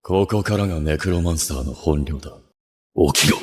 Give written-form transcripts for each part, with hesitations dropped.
ここからがネクロマンサーの本領だ。起きろ。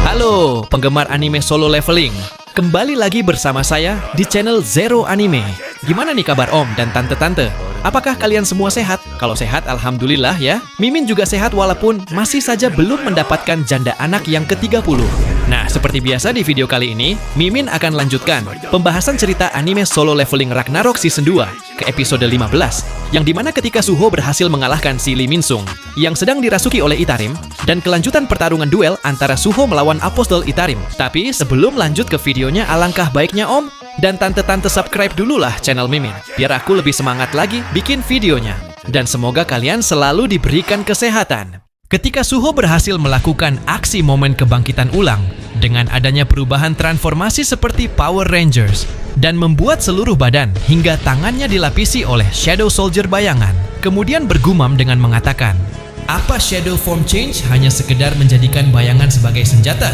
Halo penggemar anime Solo Leveling, kembali lagi bersama saya di channel Zero Anime. Gimana nih kabar Om dan Tante-Tante? Apakah kalian semua sehat? Kalau sehat, alhamdulillah ya. Mimin juga sehat walaupun masih saja belum mendapatkan janda anak yang ke-30. Nah, seperti biasa di video kali ini, Mimin akan lanjutkan pembahasan cerita anime Solo Leveling Ragnarok Season 2 ke episode 15, yang dimana ketika Suho berhasil mengalahkan si Lee Min-sung yang sedang dirasuki oleh Itarim, dan kelanjutan pertarungan duel antara Suho melawan Apostol Itarim. Tapi sebelum lanjut ke videonya, alangkah baiknya Om dan Tante-Tante subscribe dulu lah channel Mimin, biar aku lebih semangat lagi bikin videonya. Dan semoga kalian selalu diberikan kesehatan. Ketika Suho berhasil melakukan aksi momen kebangkitan ulang dengan adanya perubahan transformasi seperti Power Rangers dan membuat seluruh badan hingga tangannya dilapisi oleh Shadow Soldier bayangan, kemudian bergumam dengan mengatakan, "Apa Shadow Form Change hanya sekedar menjadikan bayangan sebagai senjata?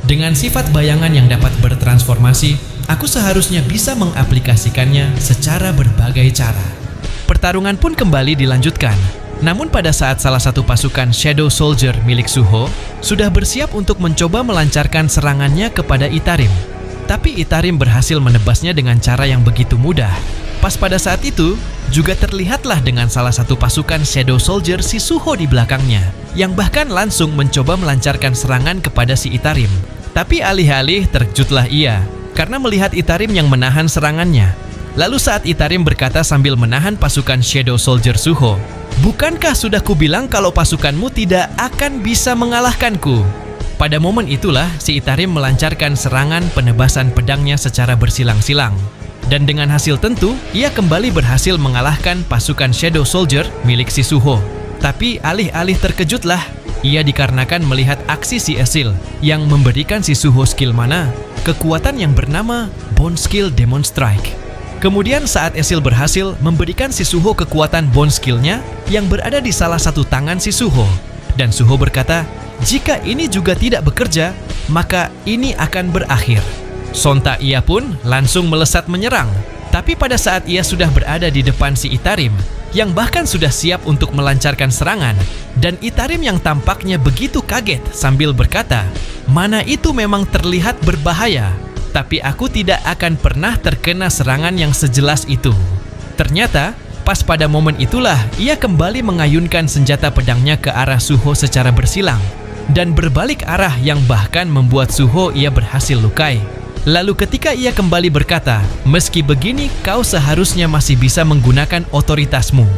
Dengan sifat bayangan yang dapat bertransformasi, aku seharusnya bisa mengaplikasikannya secara berbagai cara." Pertarungan pun kembali dilanjutkan. Namun pada saat salah satu pasukan Shadow Soldier milik Suho sudah bersiap untuk mencoba melancarkan serangannya kepada Itarim. Tapi Itarim berhasil menebasnya dengan cara yang begitu mudah. Pas pada saat itu, juga terlihatlah dengan salah satu pasukan Shadow Soldier si Suho di belakangnya, yang bahkan langsung mencoba melancarkan serangan kepada si Itarim. Tapi alih-alih terkejutlah ia, karena melihat Itarim yang menahan serangannya. Lalu saat Itarim berkata sambil menahan pasukan Shadow Soldier Suho, "Bukankah sudah kubilang kalau pasukanmu tidak akan bisa mengalahkanku?" Pada momen itulah si Itarim melancarkan serangan penebasan pedangnya secara bersilang-silang. Dan dengan hasil tentu, ia kembali berhasil mengalahkan pasukan Shadow Soldier milik si Suho. Tapi alih-alih terkejutlah, ia dikarenakan melihat aksi si Esil yang memberikan si Suho skill mana, kekuatan yang bernama Bone Skill Demon Strike. Kemudian saat Esil berhasil memberikan si Suho kekuatan bone skill-nya yang berada di salah satu tangan si Suho. Dan Suho berkata, "Jika ini juga tidak bekerja, maka ini akan berakhir." Sontak ia pun langsung melesat menyerang. Tapi pada saat ia sudah berada di depan si Itarim, yang bahkan sudah siap untuk melancarkan serangan, dan Itarim yang tampaknya begitu kaget sambil berkata, "Mana itu memang terlihat berbahaya. Tapi aku tidak akan pernah terkena serangan yang sejelas itu." Ternyata, pas pada momen itulah ia kembali mengayunkan senjata pedangnya ke arah Suho secara bersilang dan berbalik arah yang bahkan membuat Suho ia berhasil lukai. Lalu ketika ia kembali berkata, "Meski begini, kau seharusnya masih bisa menggunakan otoritasmu."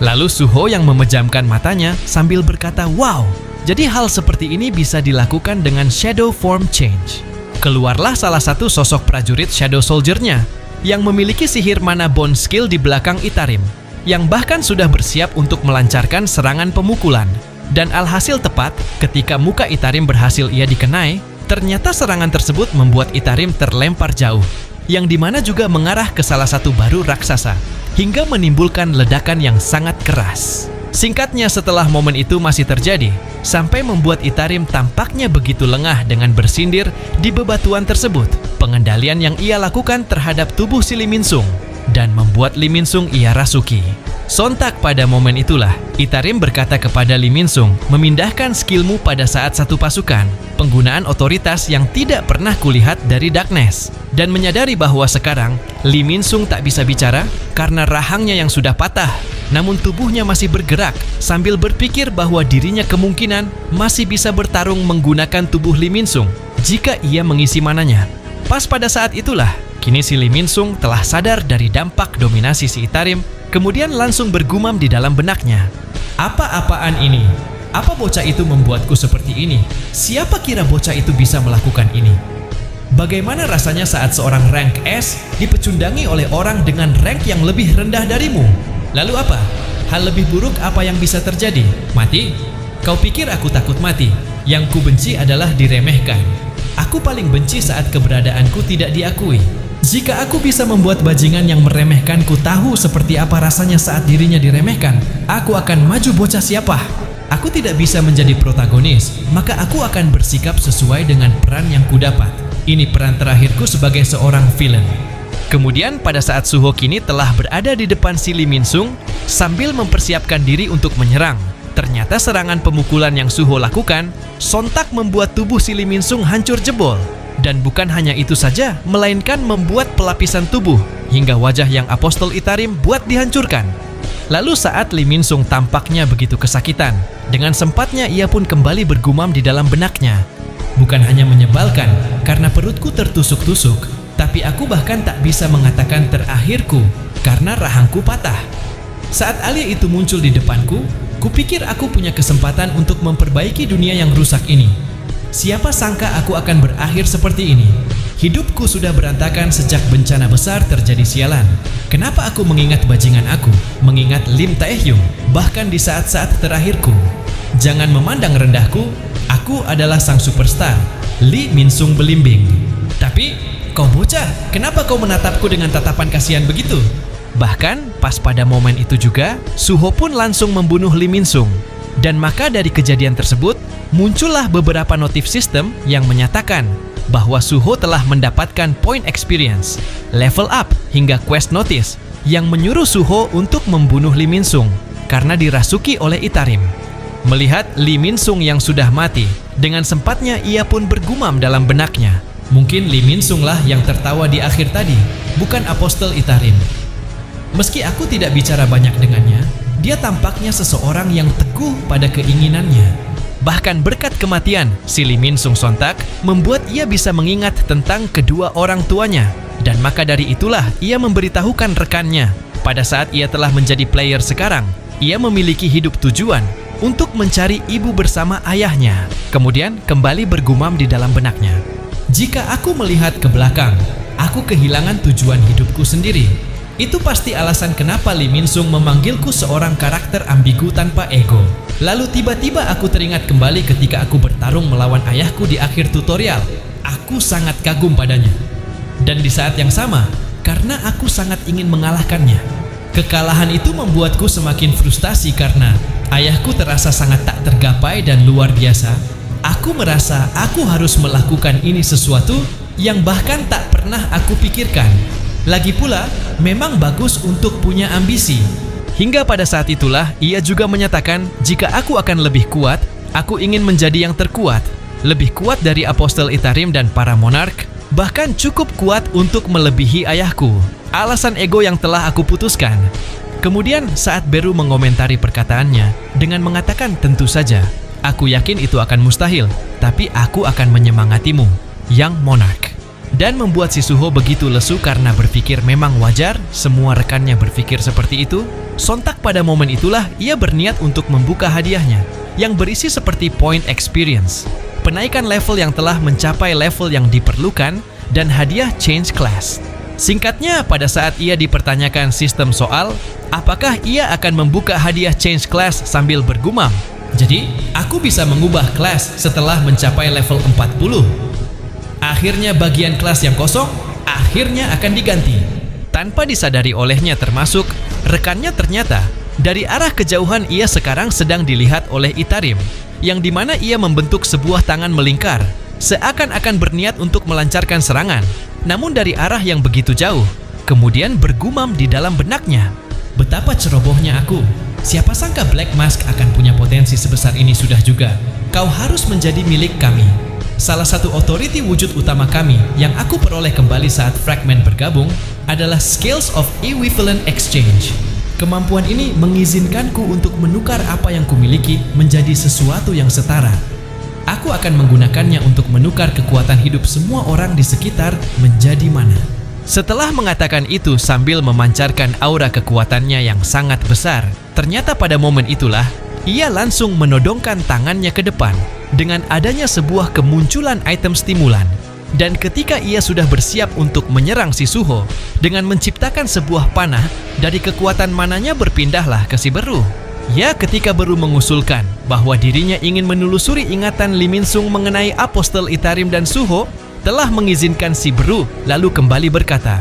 Lalu Suho yang memejamkan matanya sambil berkata, "Wow, jadi hal seperti ini bisa dilakukan dengan Shadow Form Change." Keluarlah salah satu sosok prajurit Shadow Soldier-nya yang memiliki sihir mana bone skill di belakang Itarim, yang bahkan sudah bersiap untuk melancarkan serangan pemukulan. Dan alhasil tepat, ketika muka Itarim berhasil ia dikenai, ternyata serangan tersebut membuat Itarim terlempar jauh, yang dimana juga mengarah ke salah satu baru raksasa, hingga menimbulkan ledakan yang sangat keras. Singkatnya, setelah momen itu masih terjadi, sampai membuat Itarim tampaknya begitu lengah dengan bersindir di bebatuan tersebut. Pengendalian yang ia lakukan terhadap tubuh si Lee Min-sung dan membuat Lee Min-sung ia rasuki. Sontak pada momen itulah, Itarim berkata kepada Lee Min-sung, "Memindahkan skillmu pada saat satu pasukan, penggunaan otoritas yang tidak pernah kulihat dari Darkness." Dan menyadari bahwa sekarang Lee Min-sung tak bisa bicara karena rahangnya yang sudah patah, namun tubuhnya masih bergerak sambil berpikir bahwa dirinya kemungkinan masih bisa bertarung menggunakan tubuh Lee Min-sung jika ia mengisi mananya. Pas pada saat itulah, kini si Lee Min-sung telah sadar dari dampak dominasi si Itarim, kemudian langsung bergumam di dalam benaknya, "Apa-apaan ini? Apa bocah itu membuatku seperti ini? Siapa kira bocah itu bisa melakukan ini? Bagaimana rasanya saat seorang rank S dipecundangi oleh orang dengan rank yang lebih rendah darimu? Lalu apa? Hal lebih buruk apa yang bisa terjadi? Mati? Kau pikir aku takut mati? Yang ku benci adalah diremehkan. Aku paling benci saat keberadaanku tidak diakui. Jika aku bisa membuat bajingan yang meremehkanku tahu seperti apa rasanya saat dirinya diremehkan, aku akan maju bocah siapa. Aku tidak bisa menjadi protagonis, maka aku akan bersikap sesuai dengan peran yang kudapat. Ini peran terakhirku sebagai seorang villain." Kemudian pada saat Suho kini telah berada di depan si Lee Min-sung sambil mempersiapkan diri untuk menyerang, Ternyata serangan pemukulan yang Suho lakukan sontak membuat tubuh si Lee Min Sung hancur jebol. Dan bukan hanya itu saja, melainkan membuat pelapisan tubuh hingga wajah yang Apostol Itarim buat dihancurkan. Lalu saat Lee Min Sung tampaknya begitu kesakitan, dengan sempatnya ia pun kembali bergumam di dalam benaknya. Bukan hanya menyebalkan karena perutku tertusuk-tusuk, tapi aku bahkan tak bisa mengatakan terakhirku karena rahangku patah. Saat Alia itu muncul di depanku, kupikir aku punya kesempatan untuk memperbaiki dunia yang rusak ini. Siapa sangka aku akan berakhir seperti ini. Hidupku sudah berantakan sejak bencana besar terjadi sialan. Kenapa aku mengingat bajingan aku, mengingat Lim Taehyung, bahkan di saat-saat terakhirku? Jangan memandang rendahku, aku adalah sang superstar, Lee Min Sung belimbing. Tapi, kau bocah, kenapa kau menatapku dengan tatapan kasihan begitu? Bahkan, pas pada momen itu juga, Suho pun langsung membunuh Lee Min Sung. Dan maka dari kejadian tersebut, muncullah beberapa notif sistem yang menyatakan bahwa Suho telah mendapatkan point experience, level up, hingga quest notice yang menyuruh Suho untuk membunuh Lee Min Sung karena dirasuki oleh Itarim. Melihat Lee Min Sung yang sudah mati, dengan sempatnya ia pun bergumam dalam benaknya. Mungkin Lee Min Sung lah yang tertawa di akhir tadi, bukan Apostol Itarim. Meski aku tidak bicara banyak dengannya, dia tampaknya seseorang yang teguh pada keinginannya. Bahkan berkat kematian, si Lee Min Sung sontak membuat ia bisa mengingat tentang kedua orang tuanya. Dan maka dari itulah ia memberitahukan rekannya. Pada saat ia telah menjadi player sekarang, ia memiliki hidup tujuan untuk mencari ibu bersama ayahnya. Kemudian kembali bergumam di dalam benaknya. Jika aku melihat ke belakang, aku kehilangan tujuan hidupku sendiri. Itu pasti alasan kenapa Lee Min Sung memanggilku seorang karakter ambigu tanpa ego. Lalu tiba-tiba aku teringat kembali ketika aku bertarung melawan ayahku di akhir tutorial. Aku sangat kagum padanya. Dan di saat yang sama, karena aku sangat ingin mengalahkannya. Kekalahan itu membuatku semakin frustasi karena ayahku terasa sangat tak tergapai dan luar biasa. Aku merasa aku harus melakukan ini sesuatu yang bahkan tak pernah aku pikirkan. Lagi pula, memang bagus untuk punya ambisi. Hingga pada saat itulah, ia juga menyatakan, jika aku akan lebih kuat, aku ingin menjadi yang terkuat. Lebih kuat dari Apostol Itarim dan para monark, bahkan cukup kuat untuk melebihi ayahku. Alasan ego yang telah aku putuskan. Kemudian saat Beru mengomentari perkataannya, dengan mengatakan tentu saja, aku yakin itu akan mustahil, tapi aku akan menyemangatimu, yang monark. Dan membuat si Suho begitu lesu karena berpikir memang wajar semua rekannya berpikir seperti itu. Sontak pada momen itulah ia berniat untuk membuka hadiahnya yang berisi seperti point experience, penaikan level yang telah mencapai level yang diperlukan, dan hadiah change class. Singkatnya, pada saat ia dipertanyakan sistem soal, apakah ia akan membuka hadiah change class sambil bergumam, jadi aku bisa mengubah kelas setelah mencapai level 40. Akhirnya bagian kelas yang kosong akhirnya akan diganti. Tanpa disadari olehnya termasuk rekannya, ternyata dari arah kejauhan ia sekarang sedang dilihat oleh Itarim, yang dimana ia membentuk sebuah tangan melingkar seakan-akan berniat untuk melancarkan serangan, namun dari arah yang begitu jauh. Kemudian bergumam di dalam benaknya, betapa cerobohnya aku. Siapa sangka Black Mask akan punya potensi sebesar ini sudah juga. Kau harus menjadi milik kami. Salah satu otoriti wujud utama kami yang aku peroleh kembali saat fragmen bergabung adalah Scales of Equivalent Exchange. Kemampuan ini mengizinkanku untuk menukar apa yang kumiliki menjadi sesuatu yang setara. Aku akan menggunakannya untuk menukar kekuatan hidup semua orang di sekitar menjadi mana. Setelah mengatakan itu sambil memancarkan aura kekuatannya yang sangat besar, ternyata pada momen itulah ia langsung menodongkan tangannya ke depan dengan adanya sebuah kemunculan item stimulan. Dan ketika ia sudah bersiap untuk menyerang si Suho, dengan menciptakan sebuah panah, dari kekuatan mananya berpindahlah ke si Beru. Ya, ketika Beru mengusulkan bahwa dirinya ingin menelusuri ingatan Lee Min Sung mengenai Apostol Itarim dan Suho, telah mengizinkan si Beru lalu kembali berkata,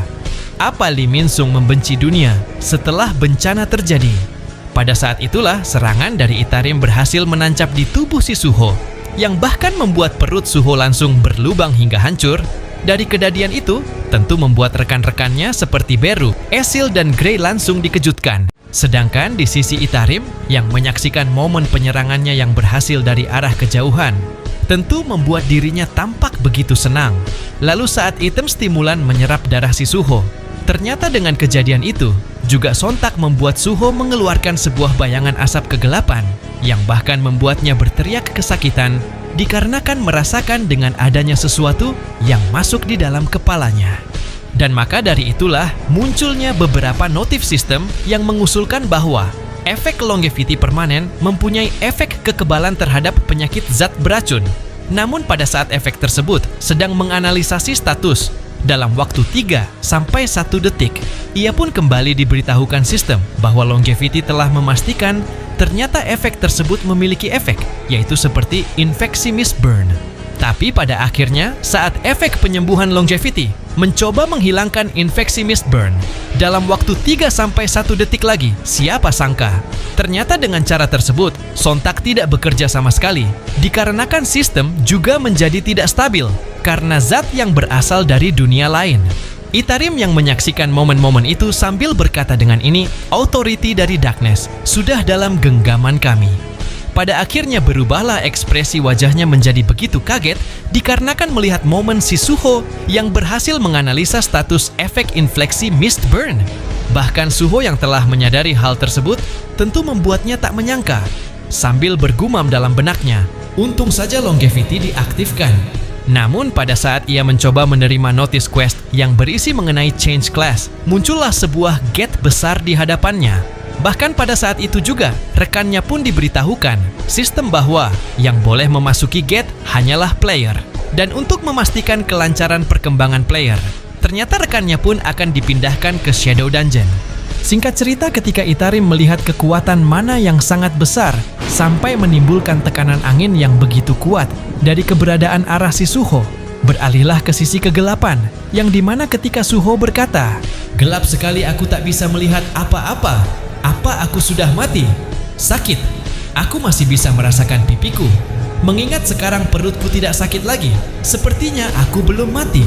apa Lee Min Sung membenci dunia setelah bencana terjadi? Pada saat itulah serangan dari Itarim berhasil menancap di tubuh si Suho, yang bahkan membuat perut Suho langsung berlubang hingga hancur. Dari kejadian itu, tentu membuat rekan-rekannya seperti Beru, Esil, dan Grey langsung dikejutkan. Sedangkan di sisi Itarim yang menyaksikan momen penyerangannya yang berhasil dari arah kejauhan, tentu membuat dirinya tampak begitu senang. Lalu saat item stimulan menyerap darah si Suho, ternyata dengan kejadian itu juga sontak membuat Suho mengeluarkan sebuah bayangan asap kegelapan yang bahkan membuatnya berteriak kesakitan dikarenakan merasakan dengan adanya sesuatu yang masuk di dalam kepalanya. Dan maka dari itulah munculnya beberapa notif sistem yang mengusulkan bahwa efek longevity permanen mempunyai efek kekebalan terhadap penyakit zat beracun. Namun pada saat efek tersebut sedang menganalisasi status dalam waktu 3-1 detik, ia pun kembali diberitahukan sistem bahwa longevity telah memastikan ternyata efek tersebut memiliki efek, yaitu seperti infeksi mistburn. Tapi pada akhirnya, saat efek penyembuhan longevity mencoba menghilangkan infeksi mistburn dalam waktu 3-1 detik lagi, siapa sangka ternyata dengan cara tersebut sontak tidak bekerja sama sekali, dikarenakan sistem juga menjadi tidak stabil karena zat yang berasal dari dunia lain. Itarim yang menyaksikan momen-momen itu sambil berkata dengan ini, "Authority dari Darkness sudah dalam genggaman kami." Pada akhirnya berubahlah ekspresi wajahnya menjadi begitu kaget dikarenakan melihat momen si Suho yang berhasil menganalisa status efek infeksi mistburn. Bahkan Suho yang telah menyadari hal tersebut tentu membuatnya tak menyangka. Sambil bergumam dalam benaknya, untung saja longevity diaktifkan. Namun pada saat ia mencoba menerima notice quest yang berisi mengenai change class, muncullah sebuah gate besar di hadapannya. Bahkan pada saat itu juga, rekannya pun diberitahukan sistem bahwa yang boleh memasuki gate hanyalah player. Dan untuk memastikan kelancaran perkembangan player, ternyata rekannya pun akan dipindahkan ke Shadow Dungeon. Singkat cerita, ketika Itarim melihat kekuatan mana yang sangat besar sampai menimbulkan tekanan angin yang begitu kuat dari keberadaan arah si Suho, beralihlah ke sisi kegelapan, yang dimana ketika Suho berkata, "Gelap sekali, aku tak bisa melihat apa-apa. Apa aku sudah mati? Sakit. Aku masih bisa merasakan pipiku. Mengingat sekarang perutku tidak sakit lagi. Sepertinya aku belum mati."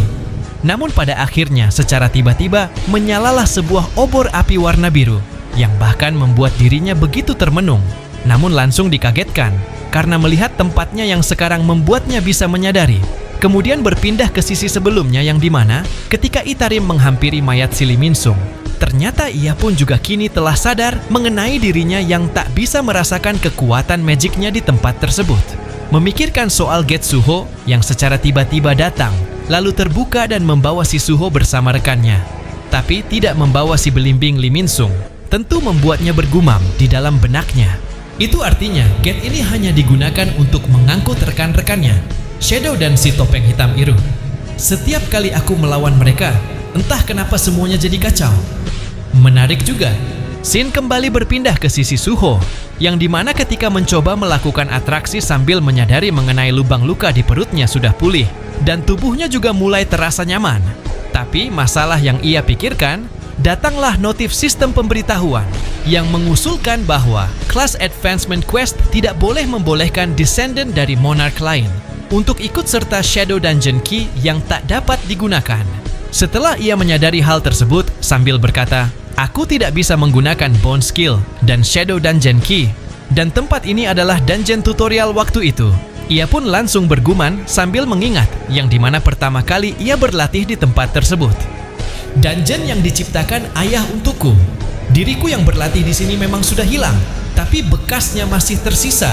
Namun pada akhirnya secara tiba-tiba menyalalah sebuah obor api warna biru yang bahkan membuat dirinya begitu termenung. Namun langsung dikagetkan karena melihat tempatnya yang sekarang membuatnya bisa menyadari. Kemudian berpindah ke sisi sebelumnya yang dimana ketika Itarim menghampiri mayat si Lee Min-sung, ternyata ia pun juga kini telah sadar mengenai dirinya yang tak bisa merasakan kekuatan magicnya di tempat tersebut. Memikirkan soal Gate Suho yang secara tiba-tiba datang, lalu terbuka dan membawa si Suho bersama rekannya. Tapi tidak membawa si belimbing Lee Min-sung, tentu membuatnya bergumam di dalam benaknya. Itu artinya gate ini hanya digunakan untuk mengangkut rekan-rekannya, Shadow dan si topeng hitam biru. Setiap kali aku melawan mereka, entah kenapa semuanya jadi kacau. Menarik juga, Shin kembali berpindah ke sisi Suho, yang dimana ketika mencoba melakukan atraksi sambil menyadari mengenai lubang luka di perutnya sudah pulih, dan tubuhnya juga mulai terasa nyaman. Tapi masalah yang ia pikirkan, datanglah notif sistem pemberitahuan yang mengusulkan bahwa kelas Advancement Quest tidak boleh membolehkan descendant dari monarch lain untuk ikut serta Shadow Dungeon Key yang tak dapat digunakan. Setelah ia menyadari hal tersebut, sambil berkata, "Aku tidak bisa menggunakan Bone Skill dan Shadow Dungeon Key, dan tempat ini adalah dungeon tutorial waktu itu." Ia pun langsung bergumam sambil mengingat yang dimana pertama kali ia berlatih di tempat tersebut. "Dungeon yang diciptakan ayah untukku. Diriku yang berlatih di sini memang sudah hilang, tapi bekasnya masih tersisa."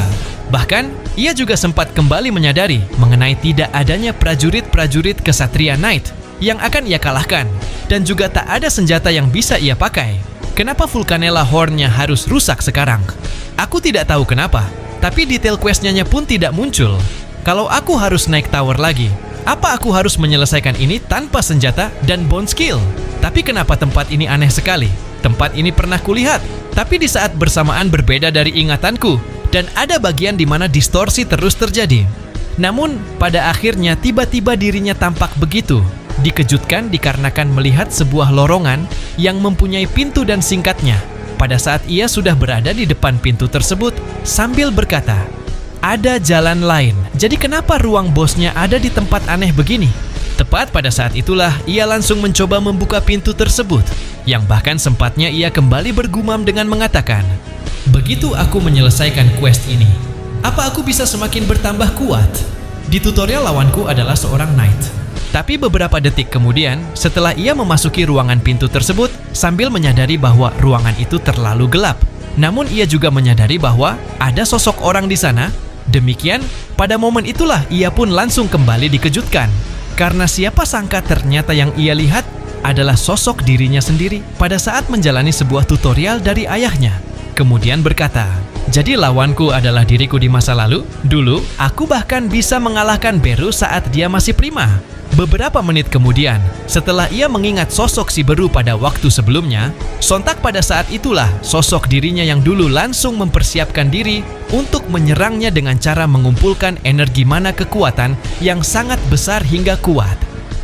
Bahkan, ia juga sempat kembali menyadari mengenai tidak adanya prajurit-prajurit kesatria Knight yang akan ia kalahkan, dan juga tak ada senjata yang bisa ia pakai. Kenapa Vulcanella Horn-nya harus rusak sekarang? Aku tidak tahu kenapa, tapi detail quest-nya pun tidak muncul. Kalau aku harus naik tower lagi, apa aku harus menyelesaikan ini tanpa senjata dan bone skill? Tapi kenapa tempat ini aneh sekali? Tempat ini pernah kulihat, tapi di saat bersamaan berbeda dari ingatanku, dan ada bagian di mana distorsi terus terjadi. Namun, pada akhirnya tiba-tiba dirinya tampak begitu dikejutkan dikarenakan melihat sebuah lorongan yang mempunyai pintu dan singkatnya. Pada saat ia sudah berada di depan pintu tersebut, sambil berkata, "Ada jalan lain. Jadi kenapa ruang bosnya ada di tempat aneh begini?" Tepat pada saat itulah ia langsung mencoba membuka pintu tersebut, yang bahkan sempatnya ia kembali bergumam dengan mengatakan, "Begitu aku menyelesaikan quest ini, apa aku bisa semakin bertambah kuat?" Di tutorial lawanku adalah seorang knight. Tapi beberapa detik kemudian, setelah ia memasuki ruangan pintu tersebut, sambil menyadari bahwa ruangan itu terlalu gelap, namun ia juga menyadari bahwa ada sosok orang di sana. Demikian, pada momen itulah ia pun langsung kembali dikejutkan. Karena siapa sangka ternyata yang ia lihat adalah sosok dirinya sendiri pada saat menjalani sebuah tutorial dari ayahnya. Kemudian berkata, "Jadi lawanku adalah diriku di masa lalu? Dulu, aku bahkan bisa mengalahkan Beru saat dia masih prima." Beberapa menit kemudian, setelah ia mengingat sosok si Beru pada waktu sebelumnya, sontak pada saat itulah sosok dirinya yang dulu langsung mempersiapkan diri untuk menyerangnya dengan cara mengumpulkan energi mana kekuatan yang sangat besar hingga kuat.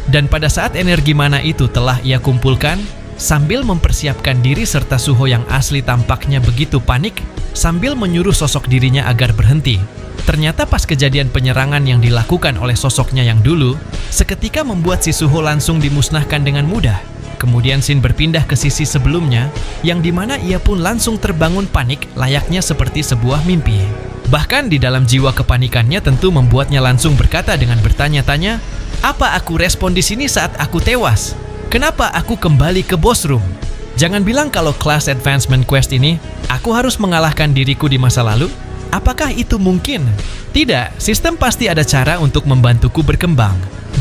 Dan pada saat energi mana itu telah ia kumpulkan, sambil mempersiapkan diri serta Suho yang asli tampaknya begitu panik, sambil menyuruh sosok dirinya agar berhenti. Ternyata pas kejadian penyerangan yang dilakukan oleh sosoknya yang dulu, seketika membuat si Suho langsung dimusnahkan dengan mudah. Kemudian Shin berpindah ke sisi sebelumnya, yang dimana ia pun langsung terbangun panik layaknya seperti sebuah mimpi. Bahkan di dalam jiwa kepanikannya tentu membuatnya langsung berkata dengan bertanya-tanya, "Apa aku respon di sini saat aku tewas? Kenapa aku kembali ke boss room? Jangan bilang kalau Class Advancement Quest ini, aku harus mengalahkan diriku di masa lalu. Apakah itu mungkin? Tidak, sistem pasti ada cara untuk membantuku berkembang.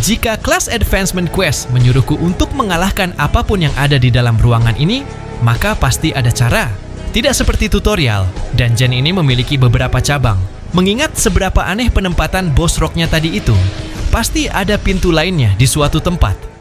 Jika Class Advancement Quest menyuruhku untuk mengalahkan apapun yang ada di dalam ruangan ini, maka pasti ada cara. Tidak seperti tutorial, dungeon ini memiliki beberapa cabang. Mengingat seberapa aneh penempatan boss rocknya tadi itu, pasti ada pintu lainnya di suatu tempat.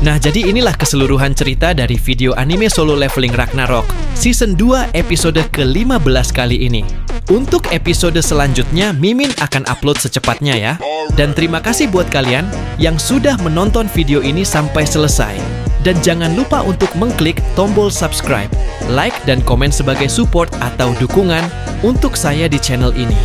Nah, jadi inilah keseluruhan cerita dari video anime Solo Leveling Ragnarok Season 2 episode ke-15 kali ini. Untuk episode selanjutnya, Mimin akan upload secepatnya ya. Dan terima kasih buat kalian yang sudah menonton video ini sampai selesai. Dan jangan lupa untuk mengklik tombol subscribe, like, dan komen sebagai support atau dukungan untuk saya di channel ini.